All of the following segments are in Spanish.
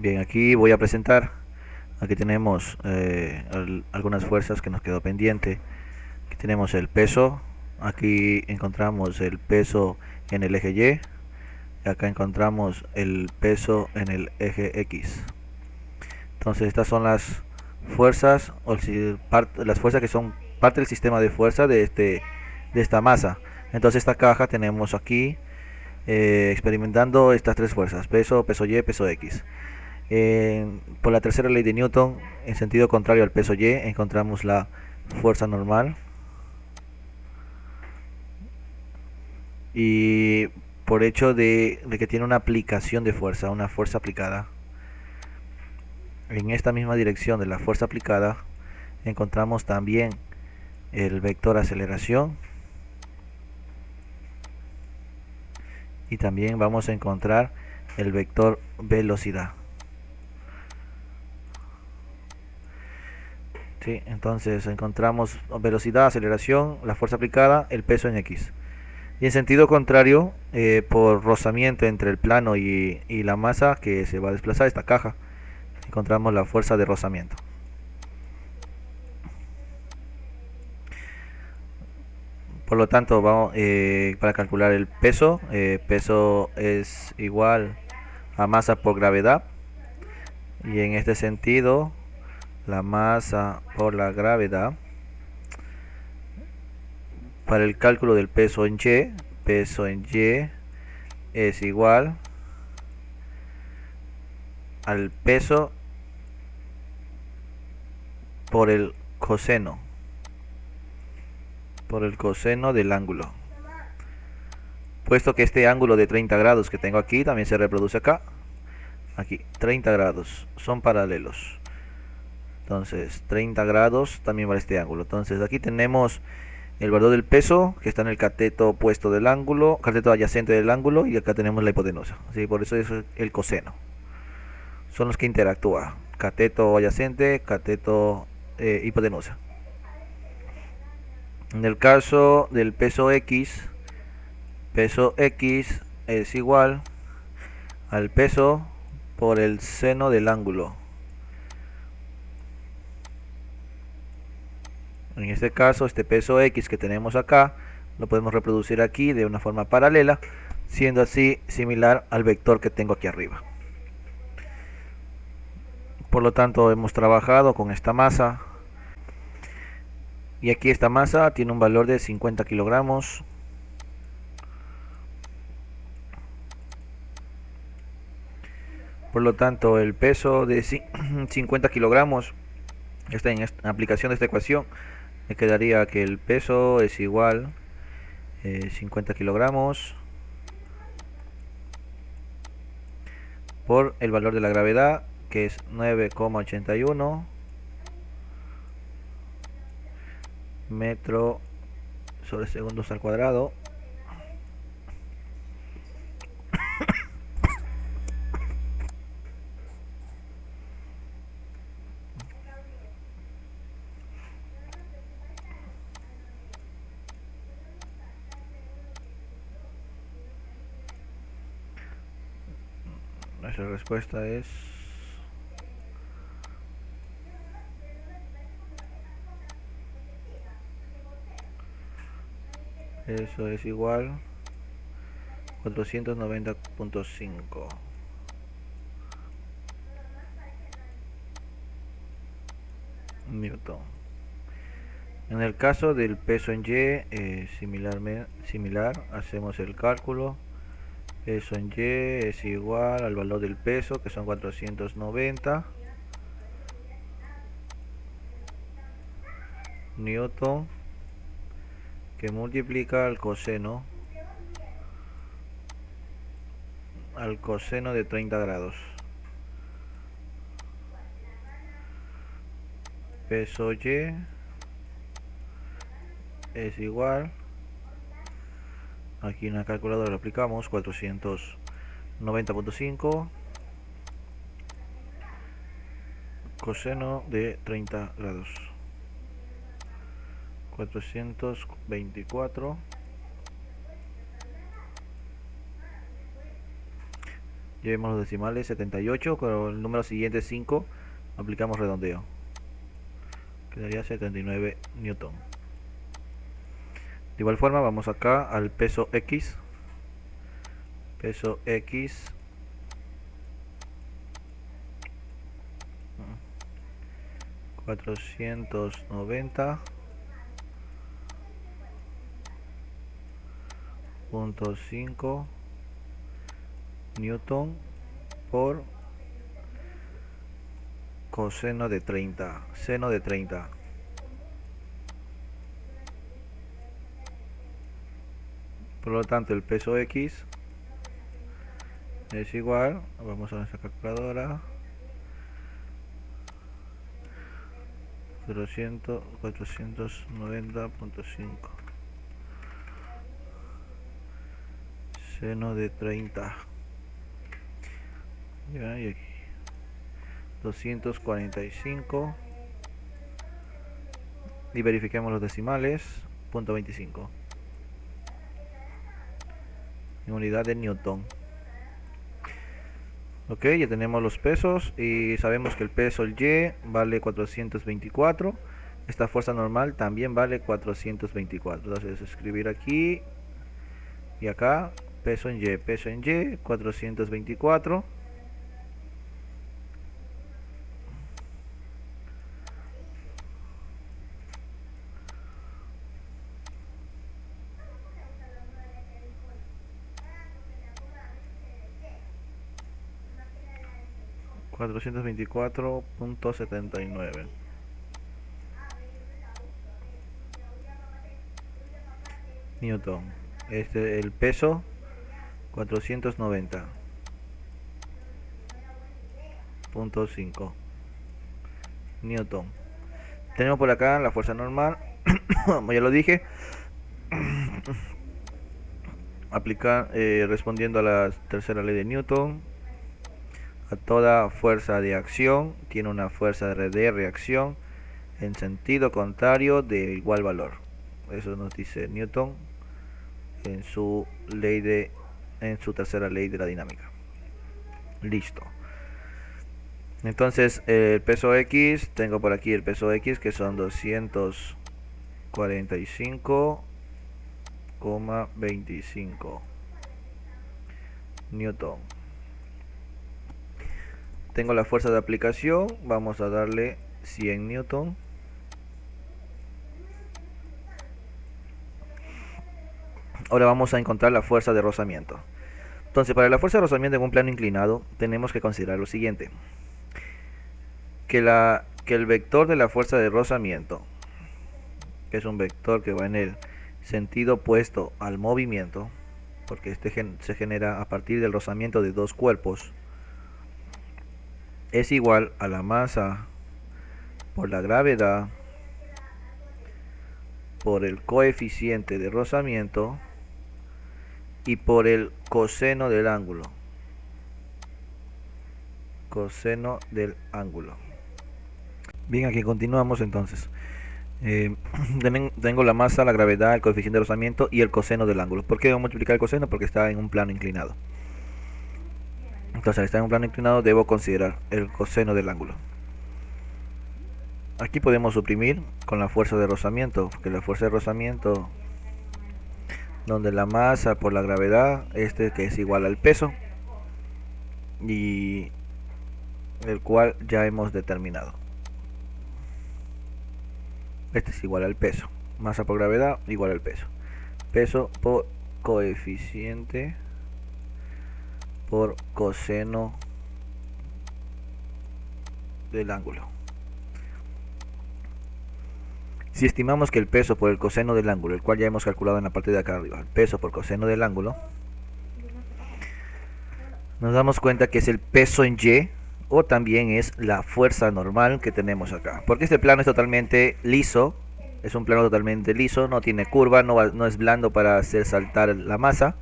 Bien, aquí voy a presentar. Aquí tenemos algunas fuerzas que nos quedó pendiente. Aquí tenemos el peso. Aquí encontramos el peso en el eje Y. Y acá encontramos el peso en el eje X. Entonces estas son las fuerzas, las fuerzas que son parte del sistema de fuerza de esta masa. Entonces esta caja tenemos aquí experimentando estas tres fuerzas: peso, peso Y, peso X. Por la tercera ley de Newton, en sentido contrario al peso Y, encontramos la fuerza normal. Y por hecho de que tiene una aplicación de fuerza, una fuerza aplicada, en esta misma dirección de la fuerza aplicada, encontramos también el vector aceleración. Y también vamos a encontrar el vector velocidad. ¿Sí? Entonces encontramos velocidad, aceleración, la fuerza aplicada, el peso en X. Y en sentido contrario, por rozamiento entre el plano y la masa que se va a desplazar, esta caja, encontramos la fuerza de rozamiento. Por lo tanto, para calcular el peso, peso es igual a masa por gravedad. Y en este sentido, la masa por la gravedad, para el cálculo del peso en Y es igual al peso por el coseno, del ángulo. Puesto que este ángulo de 30 grados que tengo aquí también se reproduce acá, aquí 30 grados, son paralelos. Entonces 30 grados también para este ángulo. Entonces aquí tenemos el valor del peso que está en el cateto opuesto del ángulo, cateto adyacente del ángulo, y acá tenemos la hipotenusa. ¿Sí? Por eso es el coseno. Son los que interactúan: cateto adyacente, cateto hipotenusa. En el caso del peso X es igual al peso por el seno del ángulo. En este caso, este peso X que tenemos acá lo podemos reproducir aquí de una forma paralela, siendo así similar al vector que tengo aquí arriba. Por lo tanto, hemos trabajado con esta masa, y aquí esta masa tiene un valor de 50 kilogramos. Por lo tanto, el peso de 50 kilogramos está en aplicación de esta ecuación. Me quedaría que el peso es igual 50 kilogramos por el valor de la gravedad, que es 9,81 metro sobre segundos al cuadrado. Nuestra respuesta es eso es igual 490.5 newton. En el caso del peso en Y, similar, hacemos el cálculo. Peso en Y es igual al valor del peso, que son 490 newton, que multiplica al coseno de 30 grados. Peso Y es igual, aquí en la calculadora lo aplicamos, 490.5 coseno de 30 grados, 424 Llevemos los decimales 78, con el número siguiente 5 aplicamos redondeo. Quedaría 79 newton. De igual forma vamos acá al peso X. Peso X 490.5 newton por coseno de 30, seno de 30. Por lo tanto, el peso X es igual, vamos a nuestra calculadora, 490.5 seno de 30. Ya, y aquí 245 y verifiquemos los decimales, punto 25 en unidad de newton. Ok, ya tenemos los pesos y sabemos que el peso Y vale 424. Esta fuerza normal también vale 424. Entonces escribir aquí y acá peso en Y 424. $424.79 newton. El peso 490.5 newton. Tenemos por acá la fuerza normal, como ya lo dije, aplicar respondiendo a la tercera ley de Newton. A toda fuerza de acción tiene una fuerza de reacción en sentido contrario de igual valor. Eso nos dice Newton en su tercera ley de la dinámica. Listo. Entonces el peso X, tengo por aquí el peso X que son 245,25 newton. Tengo la fuerza de aplicación, vamos a darle 100 newton. Ahora vamos a encontrar la fuerza de rozamiento. Entonces, para la fuerza de rozamiento en un plano inclinado, tenemos que considerar lo siguiente: que el vector de la fuerza de rozamiento, que es un vector que va en el sentido opuesto al movimiento, porque este se genera a partir del rozamiento de dos cuerpos, es igual a la masa por la gravedad por el coeficiente de rozamiento y por el coseno del ángulo. Coseno del ángulo. Bien, aquí continuamos entonces. Tengo la masa, la gravedad, el coeficiente de rozamiento y el coseno del ángulo. ¿Por qué debo multiplicar el coseno? Porque está en un plano inclinado. Entonces, al estar en un plano inclinado, debo considerar el coseno del ángulo. Aquí podemos suprimir con la fuerza de rozamiento, porque la fuerza de rozamiento, donde la masa por la gravedad, que es igual al peso, y el cual ya hemos determinado. Este es igual al peso. Masa por gravedad igual al peso. Peso por coeficiente por coseno del ángulo. Si estimamos que el peso por el coseno del ángulo, el cual ya hemos calculado en la parte de acá arriba, el peso por coseno del ángulo, nos damos cuenta que es el peso en Y, o también es la fuerza normal que tenemos acá. Porque este plano es totalmente liso, es un plano totalmente liso, no tiene curva, no es blando para hacer saltar la masa.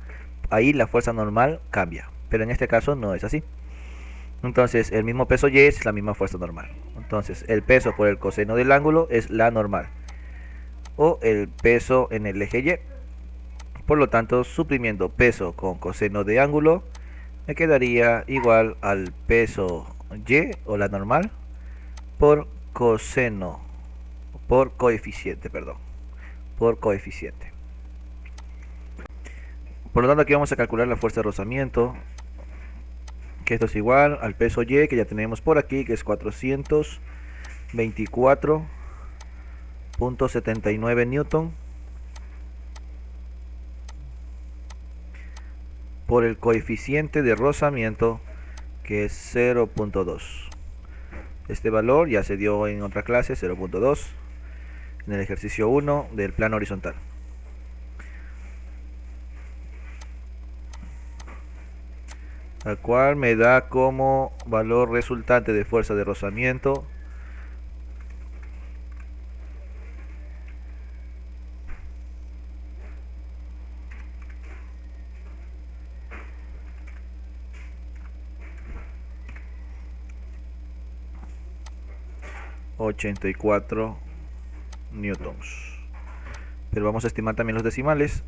Ahí la fuerza normal cambia, pero en este caso no es así. Entonces el mismo peso Y es la misma fuerza normal. Entonces el peso por el coseno del ángulo es la normal, o el peso en el eje Y. Por lo tanto, suprimiendo peso con coseno de ángulo, me quedaría igual al peso y o la normal por coseno, por coeficiente, perdón, por coeficiente. Por lo tanto aquí vamos a calcular la fuerza de rozamiento, que esto es igual al peso y que ya tenemos por aquí, que es 424.79 newton por el coeficiente de rozamiento, que es 0.2. Este valor ya se dio en otra clase, 0.2, en el ejercicio 1 del plano horizontal. Al cual me da como valor resultante de fuerza de rozamiento 84 newtons. Pero vamos a estimar también los decimales.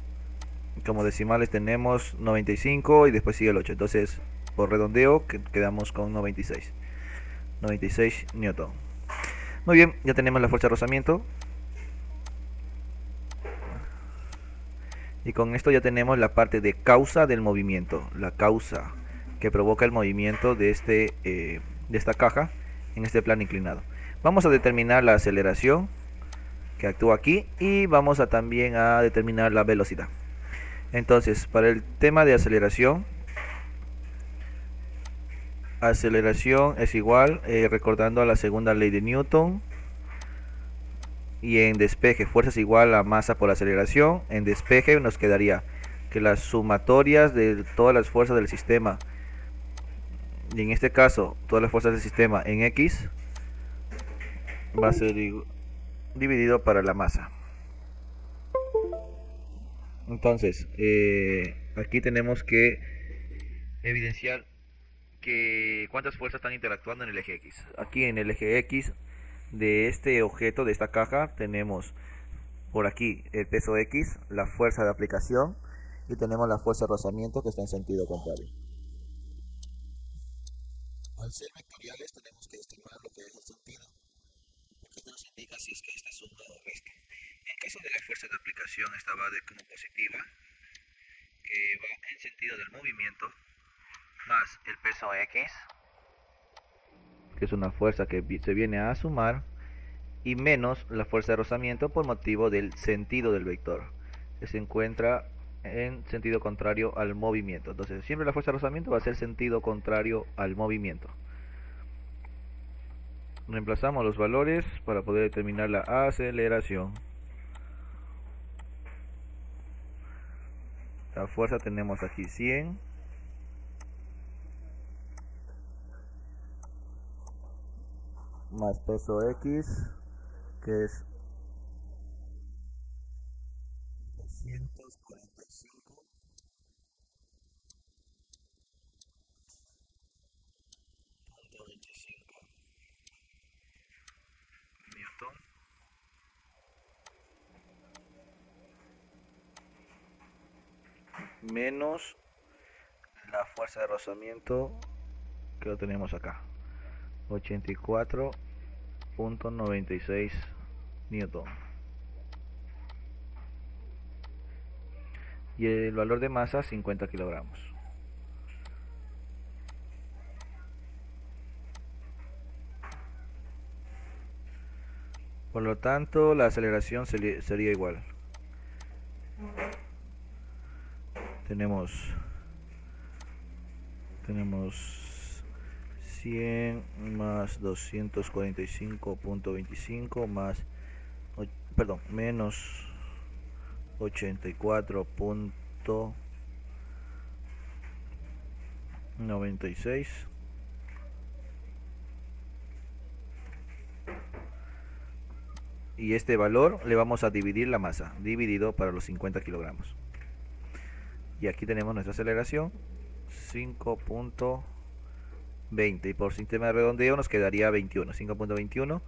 Como decimales tenemos 95 y después sigue el 8. Entonces, por redondeo, quedamos con 96. 96 newton. Muy bien, ya tenemos la fuerza de rozamiento. Y con esto ya tenemos la parte de causa del movimiento. La causa que provoca el movimiento de esta caja en este plano inclinado. Vamos a determinar la aceleración que actúa aquí y vamos a también a determinar la velocidad. Entonces, para el tema de aceleración es igual, recordando a la segunda ley de Newton, y en despeje fuerza es igual a masa por aceleración. En despeje nos quedaría que las sumatorias de todas las fuerzas del sistema, y en este caso todas las fuerzas del sistema en X, va a ser dividido para la masa. Entonces, aquí tenemos que evidenciar que cuántas fuerzas están interactuando en el eje X. Aquí en el eje X de este objeto, de esta caja, tenemos por aquí el peso X, la fuerza de aplicación, y tenemos la fuerza de rozamiento, que está en sentido contrario. Al ser vectoriales tenemos que estimar lo que es el sentido, porque esto nos indica si es que esta suma o resta. En caso de la fuerza de aplicación, esta va de como positiva, que va en sentido del movimiento, más el peso X, que es una fuerza que se viene a sumar, y menos la fuerza de rozamiento por motivo del sentido del vector, que se encuentra en sentido contrario al movimiento. Entonces siempre la fuerza de rozamiento va a ser sentido contrario al movimiento. Reemplazamos los valores para poder determinar la aceleración. La fuerza tenemos aquí 100 más peso X, que es 245 .25 newton, menos la fuerza de rozamiento, que lo tenemos acá, 84.96 newton. Y el valor de masa 50 kilogramos. Por lo tanto, la aceleración sería igual. Tenemos 100 más 245.25 más, perdón, menos 84.96 y este valor le vamos a dividir la masa, dividido para los 50 kilogramos. Y aquí tenemos nuestra aceleración, 5.20, y por sistema de redondeo nos quedaría 21, 5.21.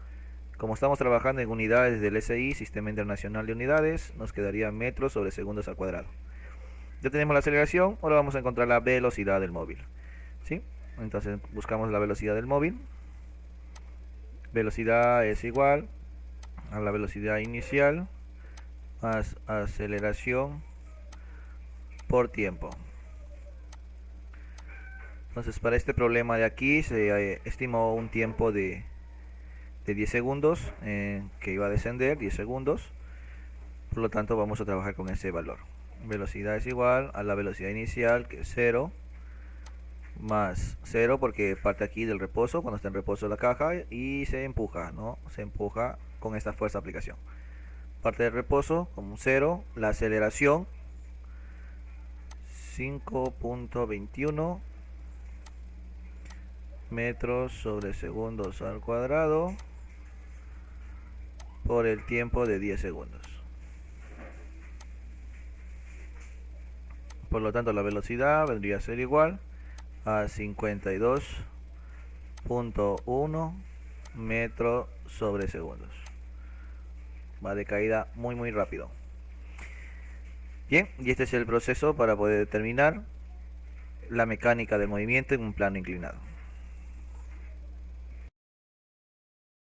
Como estamos trabajando en unidades del SI, Sistema Internacional de Unidades, nos quedaría metros sobre segundos al cuadrado. Ya tenemos la aceleración, ahora vamos a encontrar la velocidad del móvil, ¿sí? Entonces buscamos la velocidad del móvil. Velocidad es igual a la velocidad inicial más aceleración por tiempo. Entonces para este problema de aquí se estimó un tiempo de 10 segundos que iba a descender 10 segundos. Por lo tanto vamos a trabajar con ese valor. Velocidad es igual a la velocidad inicial, que es 0, más 0 porque parte aquí del reposo, cuando está en reposo la caja, y se empuja, ¿no? Se empuja con esta fuerza de aplicación. Parte del reposo como 0, la aceleración 5.21 metros sobre segundos al cuadrado por el tiempo de 10 segundos. Por lo tanto la velocidad vendría a ser igual a 52.1 metros sobre segundos. Va de caída muy rápido. Bien, y este es el proceso para poder determinar la mecánica del movimiento en un plano inclinado.